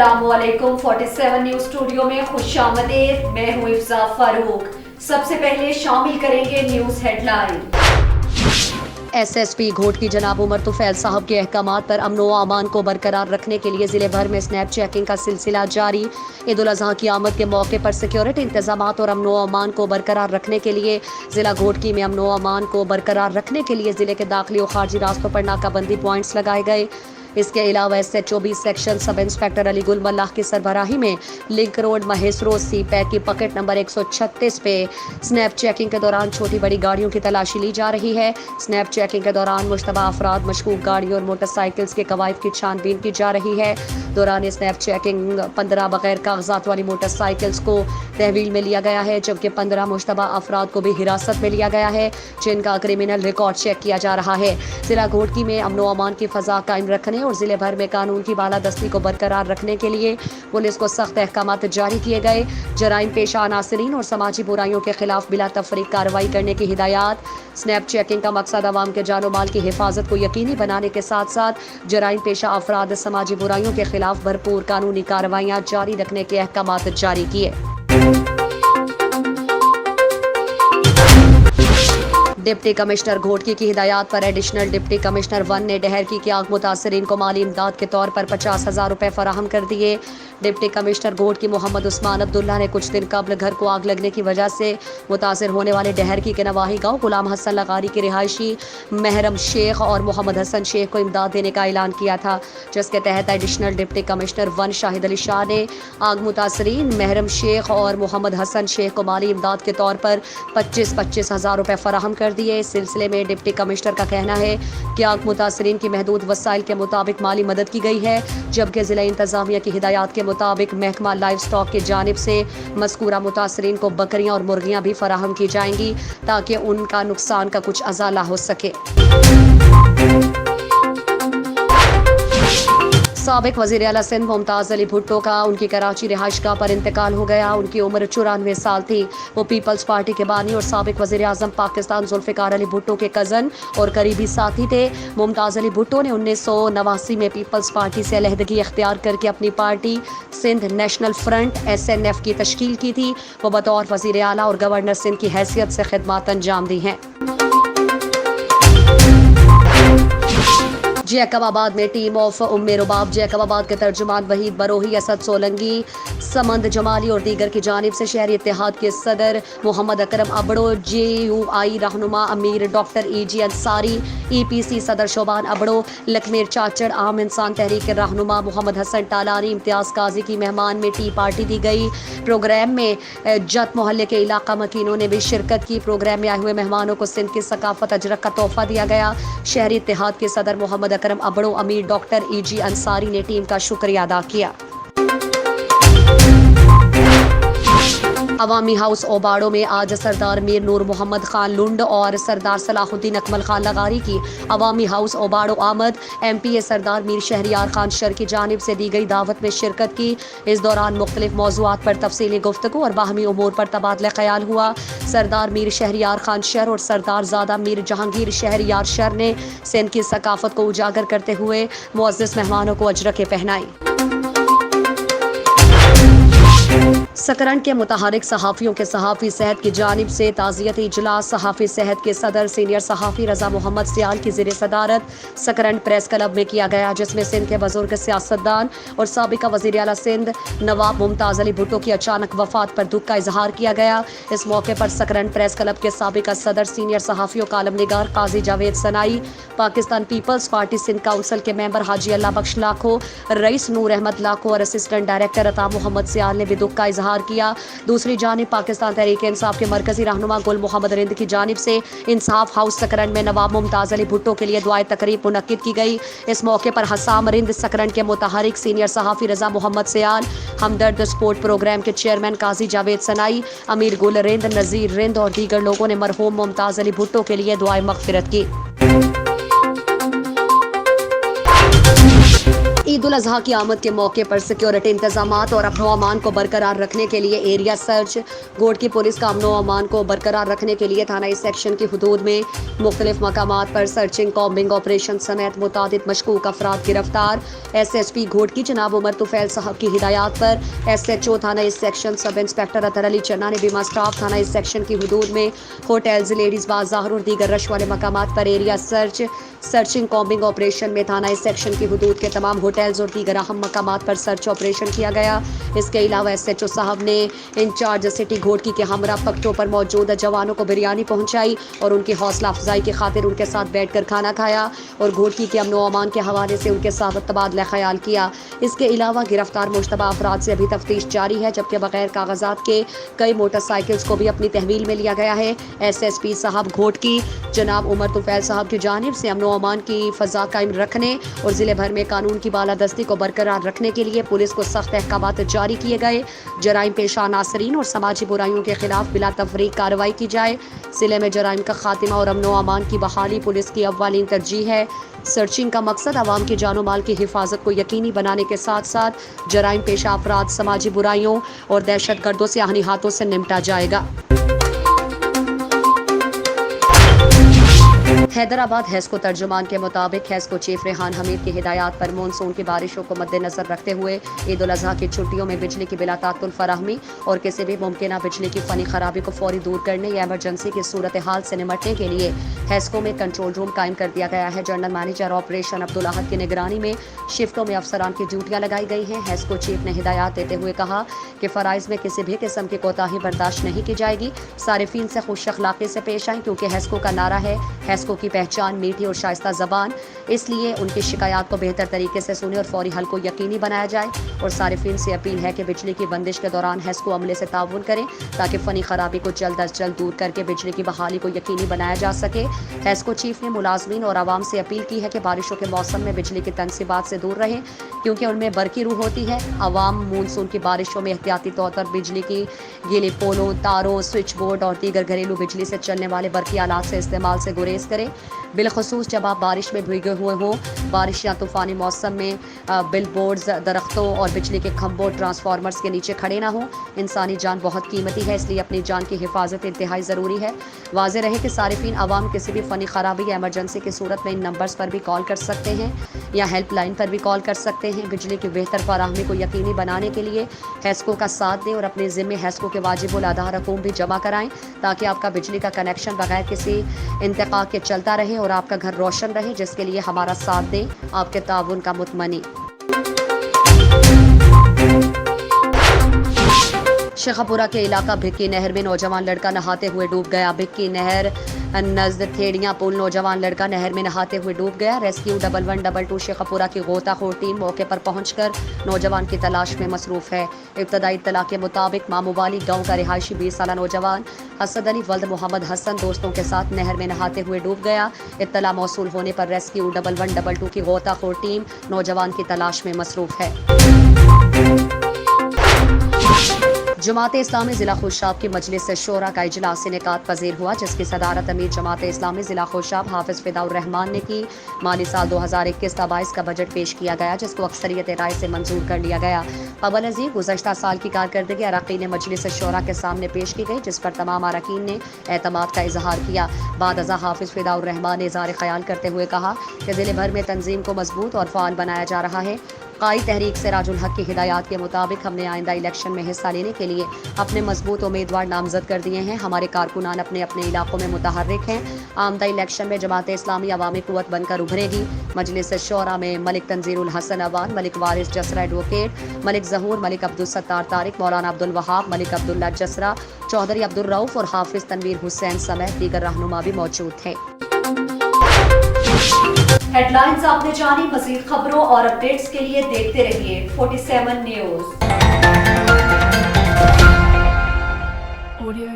अस्सलामुअलैकुम 47 news studio में खुशामदीद। मैं हूँ इफ्जा फारूक। सबसे पहले शामिल करेंगे न्यूज हेडलाइन। एसएसपी घोट की जनाब उमर तुफैल साहब के अहकामात पर अमन व अमान को बरकरार रखने के लिए जिले भर में स्नैप चेकिंग का सिलसिला जारी। ईद उल अजहा की आमद के मौके पर सिक्योरिटी इंतजामात और अमन व अमान को बरकरार रखने के लिए जिला घोटकी में अमन व अमान को बरकरार रखने के लिए जिले के दाखिली और खारजी रास्तों पर नाकाबंदी पॉइंट्स लगाए गए। इसके अलावा SHO 20 section sub inspector Ali गुल मल्लाह की सरबराही में लिंक रोड महेश रोड सी पैक की पॉकेट नंबर 136 पे स्नैप चेकिंग के दौरान छोटी बड़ी गाड़ियों की तलाशी ली जा रही है। स्नैप चेकिंग के दौरान मुश्तबा अफराद, मशकूक गाड़ियों और मोटरसाइकिल्स के कवायद की छानबीन की जा रही है। दौरान स्नैप चेकिंग 15 बगैर कागजात वाली मोटरसाइकिल्स को तहवील में लिया गया है, जबकि 15 मुश्तबा अफराद को भी हिरासत में लिया गया है, जिनका क्रिमिनल रिकॉर्ड चेक किया जा रहा है। जिला घोटकी में अमन व अमान की फजा कायम रखने और जिले भर में कानून की बालादस्ती को बरकरार रखने के लिए पुलिस को सख्त अहकामात जारी किए गए। जराइम पेशा नासिरीन और समाजी बुराइयों के खिलाफ बिला तफरीक कार्रवाई करने की हिदायत। स्नैप चेकिंग का मकसद आवाम के जानो माल की हिफाजत को यकीनी बनाने के साथ साथ जराइम पेशा अफराद, समाजी बुराइयों के खिलाफ भरपूर कानूनी कार्रवाइयाँ जारी रखने के अहकामात जारी किए। डिप्टी कमिश्नर घोटकी की हिदायत पर एडिशनल डिप्टी कमिश्नर 1 ने डहरकी की आग मुतासरीन को माली इमदाद के तौर पर 50,000 रुपए फराहम कर दिए। डिप्टी कमिश्नर घोटकी मोहम्मद उस्मान अब्दुल्ला ने कुछ दिन कबल घर को आग लगने की वजह से मुतासर होने वाले डहरकी के नवाही गांव गुलाम हसन लगारी के रिहायशी महरम शेख और मोहम्मद हसन शेख को इमदाद देने का ऐलान किया था, जिसके तहत additional deputy commissioner 1 Shahid Ali Shah ने आग मुतासरीन महरम शेख और मोहम्मद हसन शेख को माली इमदाद के तौर पर 25,000 रुपए फराहम कर दिए। इस सिलसिले में डिप्टी कमिश्नर का कहना है कि आग मुतासरीन की महदूद वसाइल के मुताबिक माली मदद की गई है, जबकि जिला इंतजामिया की हिदायत के मुताबिक महकमा लाइव स्टॉक की जानिब से मज़कूरा मुतासरीन को बकरियां और मुर्गियां भी फराहम की जाएंगी ताकि उनका नुकसान का कुछ अजाला हो सके। साबिक वज़ीर आला सिंध मुमताज़ अली भुट्टो का उनकी कराची रिहाइशगाह पर इंतकाल हो गया। उनकी उम्र 94 साल थी। वो पीपल्स पार्टी के बानी और साबिक वज़ीर आज़म पाकिस्तान जुल्फ़िकार अली भुट्टो के कज़न और करीबी साथी थे। मुमताज़ अली भुट्टो ने 1989 में पीपल्स पार्टी से अलहदगी इख्तियार करके अपनी पार्टी सिंध नेशनल फ्रंट SNF की तश्कील की थी। वो बतौर वज़ीर आला और गवर्नर सिंध की हैसियत से खिदमत अंजाम दी हैं। जैकबाबाद में टीम ऑफ उम्मे रुबाब जैकबाबाद के तर्जुमान वहीद बरोही, असद सोलंगी, समंद जमाली और दीगर की जानिब से शहरी इत्तेहाद के सदर मोहम्मद अकरम अबड़ो, JUI रहनुमा अमीर डॉक्टर EG अंसारी, EPC सदर शोबान अबड़ो, लकमीर चाचड़, आम इंसान तहरीक के रहनुमा मोहम्मद हसन टालानी, इम्तियाज़ काजी की मेहमान में टी पार्टी दी गई। प्रोग्राम में जत मोहल्ले के इलाका मकीनों ने भी शिरकत की। प्रोग्राम में आए हुए मेहमानों को सिंध की सकाफत अजरक का तोहफा दिया गया। शहरी इत्तेहाद के सदर मोहम्मद अकरम अबड़ो, अमीर डॉक्टर EG अंसारी ने टीम का शुक्रिया अदा किया। अवामी हाउस ओबाड़ो में आज सरदार मीर नूर मोहम्मद खान लुंड और सरदार सलाहुद्दीन अकमल खान लगारी की अवामी हाउस ओबाड़ो आमद MPA सरदार मीर शहरियार खान शर की जानिब से दी गई दावत में शिरकत की। इस दौरान मुख्तलिफ मौज़ूआत पर तफसीली गुफ्तगू और बाहमी उमूर पर तबादला ख्याल हुआ। सरदार मीर शहरियार खान शर और सरदार ज़ादा मीर जहांगीर शहरियार शर ने सिंध की सकाफत को उजागर करते हुए मुअज़्ज़ज़ मेहमानों को अजरकें पहनाई। सकरंड के मुतहरिक सहाफ़ियों के सहाफ़ी सेहत की जानिब से ताज़ियती इजलास सहाफ़ी सेहत के सदर सीनियर सहाफ़ी रज़ा मोहम्मद सियाल की ज़ेर सदारत सकरंड प्रेस क्लब में किया गया, जिसमें सिंध के बुज़ुर्ग सियासतदान और साबिका वज़ीर आला सिंध नवाब मुमताज़ अली भुट्टो की अचानक वफ़ात पर दुख का इजहार किया गया। इस मौके पर सकरंड प्रेस क्लब के साबिका सदर सीनियर सहाफ़ी और कालम निगार काजी जावेद सनाई, पाकिस्तान पीपल्स पार्टी सिंध काउंसिल के मेंबर हाजी अल्लाह बख्श लाखो, रईस नूर अहमद लाखो और असिस्टेंट डायरेक्टर अता मोहम्मद सियाल ने भी दुख का इजहार किया। दूसरी जानिब पाकिस्तान तहरीक इंसाफ के मरकजी रहनुमा गुल मोहम्मद रिंद की जानिब से इंसाफ हाउस सकरंड में नवाब मुमताज़ अली भुट्टो के लिए दुआए तकरीब मुनक्किद की गई। इस मौके पर हसाम रिंद सकरंड के मुतहरिक सीनियर सहाफ़ी रज़ा मोहम्मद सियाल, हमदर्द स्पोर्ट प्रोग्राम के चेयरमैन काजी जावेद सनाई, अमीर गुल रिंद, नज़ीर रिंद और दीगर लोगों ने मरहूम मुमताज़ अली भुट्टो के लिए दुआए मग़फ़िरत की। ईद उल अजहा की आमद के मौके पर सिक्योरिटी इंतजामात और अमन अमान को बरकरार रखने के लिए एरिया सर्च। घोट की पुलिस का अमन अमान को बरकरार रखने के लिए थाना सेक्शन की हुदूद में मुख्तलिफ मकामात पर सर्चिंग कॉम्बिंग ऑपरेशन समेत मुतादिद मशकूक अफराद गिरफ्तार। SSP घोट की जनाब उमर तुफैल साहब की हिदायत पर SHO थाना सेक्शन सब इंस्पेक्टर अतर अली चन्ना ने बीमा स्टाफ थाना सेक्शन की हुदूद में होटल्स, लेडीज बाजार और दीगर रश वाले मकामात पर एरिया सर्चिंग कॉम्बिंग ऑपरेशन में थाना सेक्शन की हुदूद के तमाम होटल्स और दीगर अहम मकामात पर सर्च ऑपरेशन किया गया। इसके अलावा SHO साहब ने इंचार्ज सिटी घोटकी के हमरा पक्टों पर मौजूद जवानों को बिरयानी पहुंचाई और उनकी हौसला अफजाई की खातिर उनके साथ बैठकर खाना खाया और घोटकी के अमन अमान के हवाले से उनके साथ तबादला ख्याल किया। इसके अलावा गिरफ्तार मुश्तबा अफराद से अभी तफ्तीश जारी है, जबकि बगैर कागजात के कई मोटरसाइकिल्स को भी अपनी तहवील में लिया गया है। SSP साहब घोटकी जनाब उमर तुफैल साहब की जानिब से अमन अमान की फ़ज़ा कायम रखने और ज़िले भर में कानून की बालादस्ती को बरकरार रखने के लिए पुलिस को सख्त अहकामात जारी किए गए। जराइम पेशा नासरीन और समाजी बुराइयों के खिलाफ बिला तफरीक कार्रवाई की जाए। ज़िले में जराइम का खात्मा और अमन अमान की बहाली पुलिस की अव्वलीन तरजीह है। सर्चिंग का मकसद आवाम की जानो माल की हिफाजत को यकीनी बनाने के साथ साथ जराइम पेशा अफराद, समाजी बुराइयों और दहशत गर्दों से आहनी हाथों से निपटा जाएगा। हैदराबाद हेस्को तर्जुमान के मुताबिक हेस्को चीफ रेहान हमीद की हिदायत पर मानसून की बारिशों को मद्देनजर रखते हुए ईद उल अजहा की छुट्टियों में बिजली की बिला तात्तुल फराहमी और किसी भी मुमकिन बिजली की फनी खराबी को फौरी दूर करने या इमरजेंसी की सूरत हाल से निपटने के लिए हेस्को में कंट्रोल रूम कायम कर दिया गया है। जनरल मैनेजर ऑपरेशन अब्दुल अहद की निगरानी में शिफ्टों में अफसरान की ड्यूटियां लगाई गई हैं। हेस्को चीफ ने हिदायत देते हुए कहा कि फ़राइज़ में किसी भी किस्म की कोताही बर्दाश्त नहीं की जाएगी। सारिफीन से खुश अखलाक़ी से पेश आएँ, क्योंकि हेस्को का नारा है हेस्को की पहचान मीठी और शाइस्ता ज़बान, इसलिए उनकी शिकायत को बेहतर तरीके से सुने और फौरी हल को यकीनी बनाया जाए। और सारिफीन से अपील है कि बिजली की बंदिश के दौरान हेस्को अमले से ताउन करें ताकि फ़नी खराबी को जल्द अज जल्द दूर करके बिजली की बहाली को यकीनी बनाया जा सके। हेस्को चीफ ने मुलाजमीन और आवाम से अपील की है कि बारिशों के मौसम में बिजली की तनसीबात से दूर रहें, क्योंकि उनमें बरकी रूह होती है। आवाम मानसून की बारिशों में एहतियाती तौर पर बिजली की गीली पोलों, तारों, स्विच बोर्ड और दीगर घरेलू बिजली से चलने वाले बरकी आलात से इस्तेमाल से गुरेज करें। बिलखसूस जब आप बारिश में भीगे हुए हों, बारिश या तूफ़ानी मौसम में बिल बोर्ड्स, दरख्तों और बिजली के खंभों, ट्रांसफार्मर्स के नीचे खड़े ना हों। इंसानी जान बहुत कीमती है, इसलिए अपनी जान की हिफाजत इंतहाई ज़रूरी है। वाज़े रहे कि सारिफीन आवाम किसी भी फ़नी ख़राबी या इमरजेंसी की सूरत में इन नंबर्स पर भी कॉल कर सकते हैं या हेल्पलाइन पर भी कॉल कर सकते हैं। बिजली की बेहतर फराहमी को यकीनी बनाने के लिए हेस्को का साथ दें और अपने ज़िम्मे हेस्को के वाजिबुल अदा रकूम भी जमा कराएं, ताकि आपका बिजली का कनेक्शन बगैर किसी इंतकाल के चलता रहे और आपका घर रोशन रहे, जिसके लिए हमारा साथ दें। आपके ताउन का मुतमनी। शेखपुरा के इलाका भिक्की नहर में नौजवान लड़का नहाते हुए डूब गया। भिक्की नहर नज़द थेड़ियाँ पुल नौजवान लड़का नहर में नहाते हुए डूब गया। रेस्क्यू 1112 शेखपुरा की गोताखोर टीम मौके पर पहुंचकर नौजवान की तलाश में मसरूफ़ है। इब्तदाई इत्तला के मुताबिक मामूवाली गांव का रिहायशी 20 साला नौजवान असद अली वल्द मोहम्मद हसन दोस्तों के साथ नहर में नहाते हुए डूब गया। इत्तला मौसूल होने पर रेस्क्यू 1112 की गोताखोर टीम नौजवान की तलाश में मसरूफ़ है। जमात इस्लामी ज़िला खुशाब की मजलिस शोरा का इजलास इनेकाद पजीर हुआ, जिसकी सदारत अमीर जमात इस्लामी ज़िला खुशाब हाफिज़ फ़िदाउर रहमान ने की। माली साल 2021-22 का बजट पेश किया गया, जिसको अक्सरियत राय से मंजूर कर लिया गया। अबल अज़ीज़ गुज़श्ता साल की कारकर्दगी अरकान मजलिस शोरा के सामने पेश की गई, जिस पर तमाम अरकान ने एतमाद का इजहार किया। बाद अज़ा हाफिज़ फ़िदाउर रहमान ने इज़हार ख्याल करते हुए कहा कि ज़िले भर में तंजीम को मजबूत और फ़ाल बनाया जा रहा है। काई तहरीक सिराजुल हक की हिदायत के मुताबिक हमने आइंदा इलेक्शन में हिस्सा लेने के लिए अपने मजबूत उम्मीदवार नामजद कर दिए हैं। हमारे कारकुनान अपने अपने इलाकों में मुतहर्रिक हैं। आमदा इलेक्शन में जमात इस्लामी अवामी कुव्वत बनकर उभरेगी। मजलिस शोरा में मलिक तंजीरुल हसन अवान, मलिक वारिस जसरा एडवोकेट, मलिक जहूर, मलिक अब्दुल सत्तार तारिक, मौलाना अब्दुल वहाब, मलिक अब्दुल्ला जसरा, चौधरी अब्दुल रऊफ और हाफिज तनवीर हुसैन समेत दीगर रहनुमा भी मौजूद थे। हेडलाइंस आपने जानी। मज़ीद खबरों और अपडेट्स के लिए देखते रहिए 47 न्यूज़।